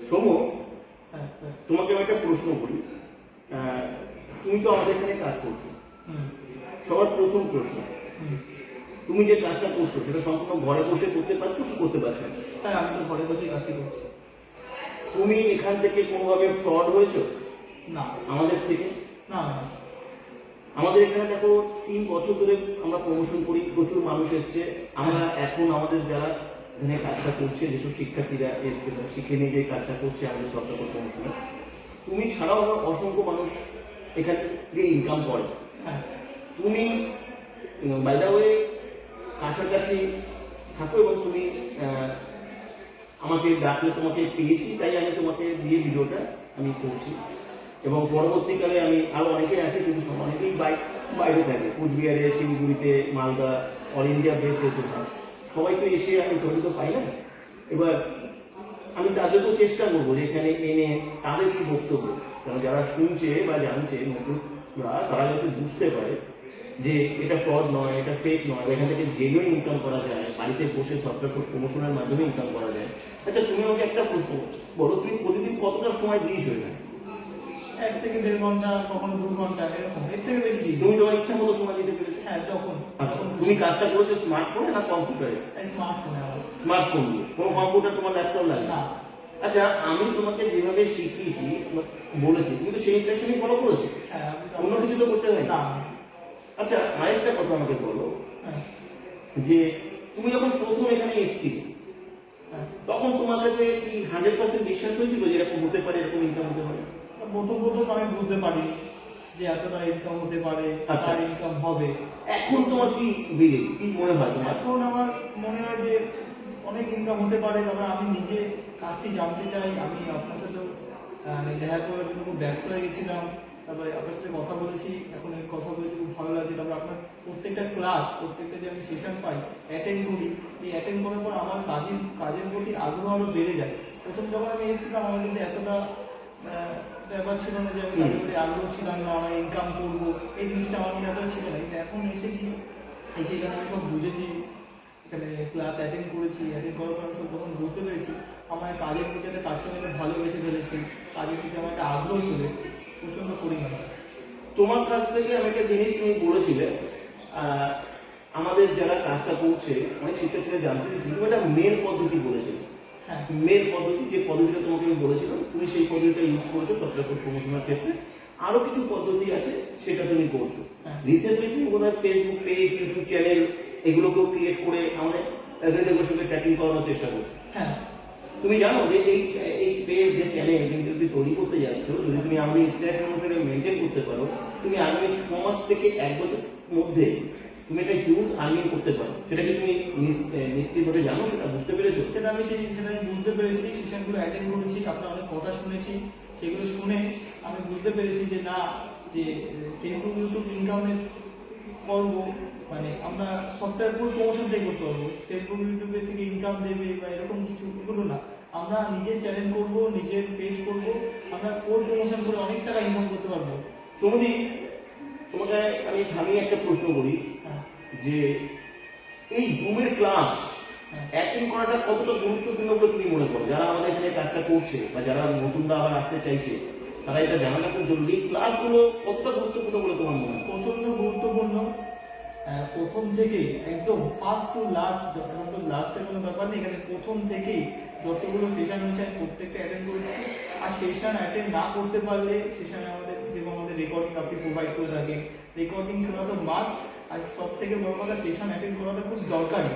সোম, তোমাকে আমি একটা প্রশ্ন করি। তুমি তো আমাদের এখানে কাজ করছো, সবার প্রথম প্রশ্ন, তুমি যে কাজটা করছো সেটা সম্পূর্ণ ঘরে বসে করতে পারছো কি করতে পারছো না? হ্যাঁ, আমি তো ঘরে বসেই কাজটি করছি। তুমি এখান থেকে কোনোভাবে ফ্রড হয়েছো? না। আমাদের থেকে? না না। আমাদের এখানে দেখো 3 বছর ধরে আমরা প্রমোশন করি, প্রচুর মানুষ এসছে। আমরা এখন আমাদের যারা এখানে কাজটা করছে, যেসব শিক্ষার্থীরা এসছে শিখে নিয়ে যে কাজটা করছে আমাদের সফটওয়্যার প্রমোশনে, তুমি ছাড়াও আমরা অসংখ্য মানুষ এখান থেকে ইনকাম করে। হ্যাঁ। তুমি বাই দ্য ওয়ে কাছাকাছি থাকো এবং তুমি আমাকে ডাকলে তোমাকে পেয়েছি, তাই আমি তোমাকে দিয়ে ভিডিওটা আমি করছি। এবং পরবর্তীকালে আমি আরও অনেকেই আছে, কিন্তু অনেকেই বাইরে থাকে, কুচবিহারে, শিলিগুড়িতে, মালদা, অল ইন্ডিয়া বেস্ট যেতে হয়, সবাই তো এসে আমি সবাই তো পাই না। এবার আমি তাদেরকেও চেষ্টা করবো যে এখানে এনে তাদের কি বক্তব্য, কারণ যারা শুনছে বা জানছে নতুনরা, তারা যাতে বুঝতে পারে যে এটা ফ্রড নয়, এটা ফেক নয়, এখান থেকে জেনুইন ইনকাম করা যায়, বাড়িতে বসে সফটওয়্যার প্রমোশনের মাধ্যমে ইনকাম করা যায়। আচ্ছা, তুমি আমাকে একটা প্রশ্ন বলো, তুমি প্রতিদিন কতটা সময় দিয়েছো এখানে? 1 থেকে 1.5 ঘন্টা, কখনো 2 ঘন্টা, এরকম। এর থেকে বেশি। তুমি তোমার ইচ্ছা মতো সময় দিতে পেরেছো? হ্যাঁ, যখন। তুমি কাজটা করেছো স্মার্টফোনে না কম্পিউটারে? স্মার্টফোনে। স্মার্টফোন দিয়ে। কোনো কম্পিউটার তোমার ল্যাপটপ লাগে না। আচ্ছা, আমি তোমাকে যেভাবে শিখিয়েছি বলেছি, তুমি তো সেই ইনস্ট্রাকশনই ফলো করেছো? হ্যাঁ। অন্য কিছু তো করতে হয় না। আচ্ছা, আরেকটা কথা আমাকে বলো, হ্যাঁ। যে তুমি যখন প্রথম এখানে এসেছিলে তখন তোমার কাছে কি 100% বিশ্বাস হয়েছিল যে এরকম হতে পারে, এরকম ইনকাম হতে পারে? প্রথম আমি বুঝতে পারি যে এতটা ইনকাম হতে পারে, আচ্ছা, ইনকাম হবে। এখন তোমার কি কি মনে হয় তোমার? এখন আমার মনে হয় যে অনেক ইনকাম হতে পারে। তবে আমি নিজে কাজটি জানতে চাই। আমি আপনার সাথেও দেখা করার জন্য খুব ব্যস্ত হয়ে গেছিলাম। তারপরে আপনার সাথে কথা বলেছি, এখন এই কথা বলেছি, খুব ভালো লাগছে। তারপরে আপনার প্রত্যেকটা ক্লাস, প্রত্যেকটা যে আমি সেশন পাই, অ্যাটেন্ড করি, এই অ্যাটেন্ড করার পর আমার কাজের প্রতি আগ্রহ আরও বেড়ে যায়। প্রথম যখন আমি এসেছিলাম আমার কিন্তু এতটা ব্যাপার ছিল না যে আমি কাজের প্রতি আগ্রহ ছিলাম না, আমার ইনকাম করবো, এই জিনিসটা আমার মধ্যে এতটা ছিল না। কিন্তু এখন এসেছি, এখানে আমি সব বুঝেছি, এখানে ক্লাস অ্যাটেন্ড করেছি, অ্যাটেন্ড করার পর আমি সব যখন বুঝতে পেরেছি, আমার কাজের প্রতি একটা কাজটা আমি ভালোবেসে ফেলেছি, কাজের প্রতি আমার একটা আগ্রহ চলে এসেছে প্রচণ্ড পরিমাণে। তোমার কাছ থেকে আমি একটা জিনিস তুমি বলেছিলে, আমাদের যারা কাজটা করছে অনেক শিক্ষার্থীরা জানতে চাইছে, তুমি একটা মেল পদ্ধতি বলেছিলে। হ্যাঁ, মেল পদ্ধতি, যে পদ্ধতিটা তোমাকে আমি বলেছিলাম, তুমি সেই পদ্ধতিটা ইউজ করেছো সফটওয়্যার প্রমোশনের ক্ষেত্রে। আরো কিছু পদ্ধতি আছে, সেটা তুমি করছো। রিসেন্টলি তুমি বোধহয় ফেসবুক পেজ, ইউটিউব চ্যানেল এগুলোকেও ক্রিয়েট করে আমাদের রেগুলার সঙ্গে ট্র্যাকিং করানোর চেষ্টা করছো। হ্যাঁ। তুমি জানো যে এই পেজ, যে চ্যানেল তুমি তৈরি করতে যাচ্ছ, যদি তুমি আমাদের ইনস্টাগ্রাম অনুসারে মেনটেন করতে পারো, তুমি আগামী 6 মাস থেকে 1 বছর মধ্যে তুমি একটা হিউজ আর্নিং করতে পারো। সেটা কি তুমি নিশ্চিতভাবে জানো, সেটা বুঝতে পেরেছো? সেটা আমি বুঝতে পেরেছি, সেশনগুলো অ্যাটেন্ড করেছি, আপনার অনেক কথা শুনেছি, সেগুলো শুনে আমি বুঝতে পেরেছি যে না, যে ফেসবুক, ইউটিউব ইনকামের করবো, মানে আমরা সফটওয়্যার ফুল প্রমোশন থেকে করতে পারবো। ফেসবুক, ইউটিউবের থেকে ইনকাম দেবে বা এরকম কিছু এগুলো না। আমরা নিজের চ্যানেল করবো, নিজের পেজ করবো, আমরা কোড প্রমোশন করে অনেক টাকা ইনকাম করতে পারবো। সৌদি, তোমাকে আমি থামিয়ে একটা প্রশ্ন করি, যে এই জুমের ক্লাস অ্যাটেন্ড করাটা কতটা গুরুত্বপূর্ণ বলে তুমি মনে করো? যারা আমাদের এখানে কাজটা করছে বা যারা নতুনরা আবার আসতে চাইছে, তারা এটা জানাটা খুব জরুরি। ক্লাসগুলো কতটা গুরুত্বপূর্ণ বলে তোমার মনে হয়? প্রচন্ড গুরুত্বপূর্ণ। প্রথম থেকেই একদম ফার্স্ট টু লাস্ট, যতক্ষণ লাস্টের কোনো ব্যাপার নেই, এখানে প্রথম থেকেই যতগুলো সেশন হয়েছে আমি প্রত্যেকটা অ্যাটেন্ড করেছি। আর সেশন অ্যাটেন্ড না করতে পারলে সেশনে আমাদের রেকর্ডিং আপনি প্রোভাইড করে থাকেন, রেকর্ডিং শোনা তো মাস্ট। আর সব থেকে বড় কথা, সেশন অ্যাটেন্ড করাটা খুব দরকারি।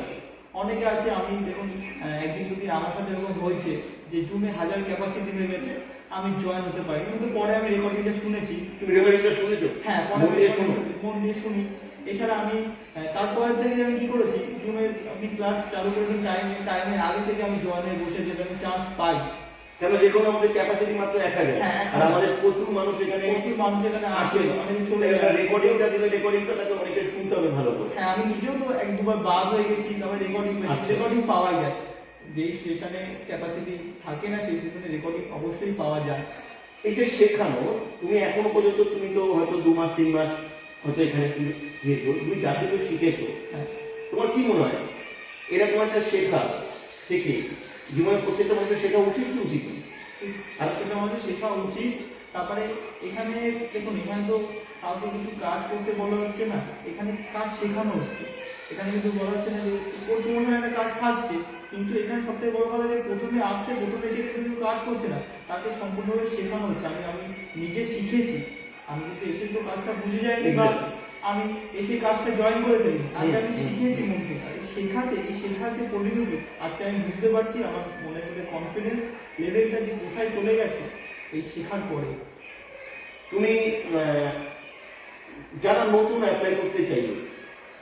অনেকে আছে, আমি দেখুন একদিন যদি আমার সাথে এরকম হয়েছে যে জুমে 1000 ক্যাপাসিটি হয়ে গেছে, আমি জয়েন হতে পারি, কিন্তু পরে আমি রেকর্ডিংটা শুনেছি। তুমি রেকর্ডিংটা শুনেছো? হ্যাঁ, মন দিয়ে শুনি। এছাড়া আমি তারপরের থেকে আমি কি করেছি, জুমের আপনি ক্লাস চালু করেছেন টাইমের আগে থেকে আমি জয়েনে বসে যেতে আমি চান্স পাই। কেন, যে কোনো আমাদের ক্যাপাসিটি মাত্র 1000, আর আমাদের প্রচুর মানুষ এখানে আসে, অনেকে চলে যায়। রেকর্ডিংটা দিলে রেকর্ডিংটা তাকে অনেকে শুনতে হবে ভালো করে। হ্যাঁ, আমি নিজেও তো 1-2 বার হয়ে গেছি, তবে রেকর্ডিং পাওয়া যায়। যে সেশনে ক্যাপাসিটি থাকে না, সেই সেশনে রেকর্ডিং অবশ্যই পাওয়া যায়। এই যে শেখানো, তুমি এখনো পর্যন্ত, তুমি তো হয়তো 2 মাস 3 মাস হয়তো এখানে গিয়েছো, তুমি যা কিছু শিখেছো, তোমার কি মনে হয় এরকম একটা শেখা থেকে জীবনে প্রত্যেকটা মানুষের শেখা উচিত কি উচিত না? আর এটা আমাদের শেখা উচিত। তারপরে এখানে দেখুন, এখানে তো কাউকে কিছু কাজ করতে বলা হচ্ছে না, এখানে কাজ শেখানো হচ্ছে। এখানে কিন্তু বলা হচ্ছে না যে কোন কোনো একটা কাজ থাকছে, কিন্তু এখানে সবথেকে বড় কথা যে প্রথমে আসছে, প্রথমে এসে কিন্তু কাজ করছে না, তাকে সম্পূর্ণভাবে শেখানো হচ্ছে। আমি নিজে শিখেছি, আমি কিন্তু এসে তো কাজটা বুঝে যাইনি বা আমি এসে কাজটা জয়েন করে ফেলি, আগে আমি শিখেছি মধ্যে। আর এই শেখার যে পরিণতি আজকে আমি বুঝতে পারছি, আমার মনের মধ্যে কনফিডেন্স লেভেলটা যে কোথায় চলে গেছে এই শেখার পরে। তুমি যারা নতুন অ্যাপ্লাই করতে চাইবে,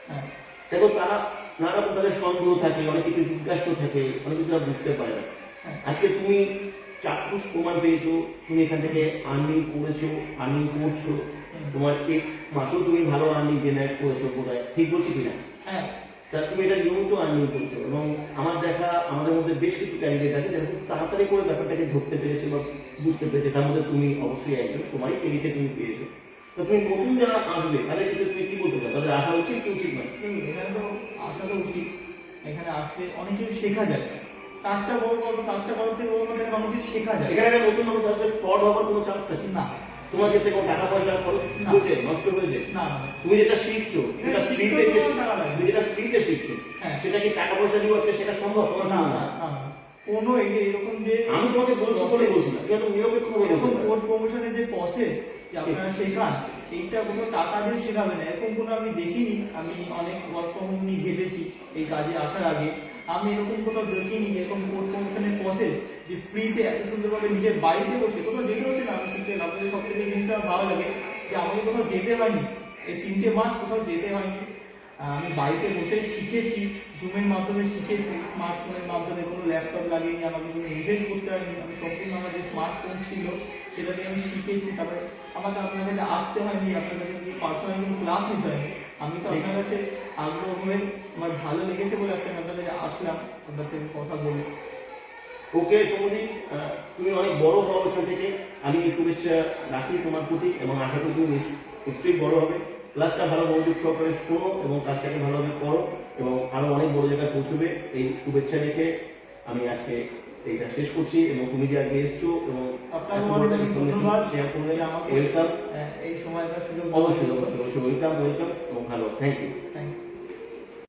হ্যাঁ দেখো তারা নানা রকম তাদের সন্দেহ থাকে, অনেক কিছু জিজ্ঞাসা থাকে, অনেক কিছু তারা বুঝতে পারে না। হ্যাঁ আজকে তুমি চাক্ষুষ প্রমাণ পেয়েছো, তুমি এখান থেকে আর্নিং করেছো, আর্নিং করছো, তোমার এক মাসেও তুমি ভালো আর্নিং জেনারেট করেছো কোথায়, ঠিক বলছি কিনা? হ্যাঁ তা তুমি এটা নিয়মিত আর্নিং করছো, এবং আমার দেখা আমাদের মধ্যে বেশ কিছু ক্যান্ডিডেট আছে যারা খুব তাড়াতাড়ি করে ব্যাপারটাকে ধরতে পেরেছে বা বুঝতে পেরেছে, তার মধ্যে তুমি অবশ্যই একজন, তোমারই ক্রেডিটে তুমি পেয়েছো। তো তুমি নতুন যারা আসবে তাদের ক্ষেত্রে তুমি কি বলতে পারো, তাদের আসা উচিত কি উচিত না? দেখুন, এখানে তো আসা তো উচিত। এখানে আসলে অনেক কিছু শেখা যায়। কাজটা বড় কথা, কাজটা করার থেকে বড় কথা এখানে অনেক কিছু শেখা যায়। এখানে একটা নতুন মানুষ আসবে, ফ্রড হওয়ার কোনো চান্স থাকে না তোমার ক্ষেত্রে কোনো টাকা পয়সা খরচ না। হয়েছে, নষ্ট হয়েছে? না না তুমি যেটা শিখছো, যেটা এটা ফ্রিতে শিখতেও কোনো টাকা লাগে না। তুমি যেটা ফ্রিতে শিখছো, হ্যাঁ। সেটা কি টাকা পয়সা দিয়ে আজকে সেটা সম্ভব তোমার? না না না না। কোনো এই যে এরকম যে আমি তোমাকে বলছি বলে বলছি না, কিন্তু নিরপেক্ষ ভাবে এরকম বলতে কোর্ট প্রমোশনের যে প্রসেস যে আপনারা শেখান, এইটা কোনো টাকা দিয়ে শেখাবে না, এরকম কোনো আমি দেখিনি। আমি অনেক ওয়ার্ক ফ্রম হোম নিয়ে ঘেটেছি এই কাজে আসার আগে, আমি এরকম কোথাও দেখিনি যে এরকম কোর্ট প্রমোশনের প্রসেস যে ফ্রিতে এত সুন্দরভাবে নিজের বাড়িতে বসে, কোথাও যেতে হচ্ছে না। আমি শিখতে আপনাদের সব থেকে জিনিসটা আমার ভালো লাগে যে আমাকে কোথাও যেতে হয়নি, এই 3টে মাস কোথাও যেতে হয়নি। আমি বাড়িতে বসে শিখেছি, জুমের মাধ্যমে শিখেছি, স্মার্টফোনের মাধ্যমে, কোনো ল্যাপটপ লাগিয়ে আমাকে কোনো ইনভেস্ট করতে হয়নি। আমি সম্পূর্ণ আমার যে স্মার্টফোন ছিল সেটাকে আমি শিখেছি। তারপরে আমাকে আপনার কাছে আসতে হয়নি, আপনার কাছে গিয়ে পার্সোনালি কোনো ক্লাস নিতে হয়নি। আমি তো আপনার কাছে আগ্রহ হয়ে আমার ভালো লেগেছে বলে আজকে আপনার কাছে আসলাম, আপনার থেকে কথা বলি। ওকে সৌমদীপ, তুমি অনেক বড় হও এখান থেকে, আমি শুভেচ্ছা রাখি তোমার প্রতি, এবং আশা করি তুমি নিশ্চয়ই বড় হবে। ক্লাসটা ভালো মনোযোগ সহকারে শোনো এবং কাজটাকে ভালোভাবে করো, এবং আরো অনেক বড় জায়গায় পৌঁছবে এই শুভেচ্ছা রেখে আমি আজকে এইটা শেষ করছি। এবং তুমি যে আগে এসছো এবং আপনাকে অনেক অনেক ধন্যবাদ শেয়ার করলে, যে আমাকে ওয়েলকাম। এই সময়টা সুযোগ অবশ্যই অবশ্যই অবশ্যই ওয়েলকাম ওয়েলকাম, এবং ভালো, থ্যাংক ইউ। Thank you.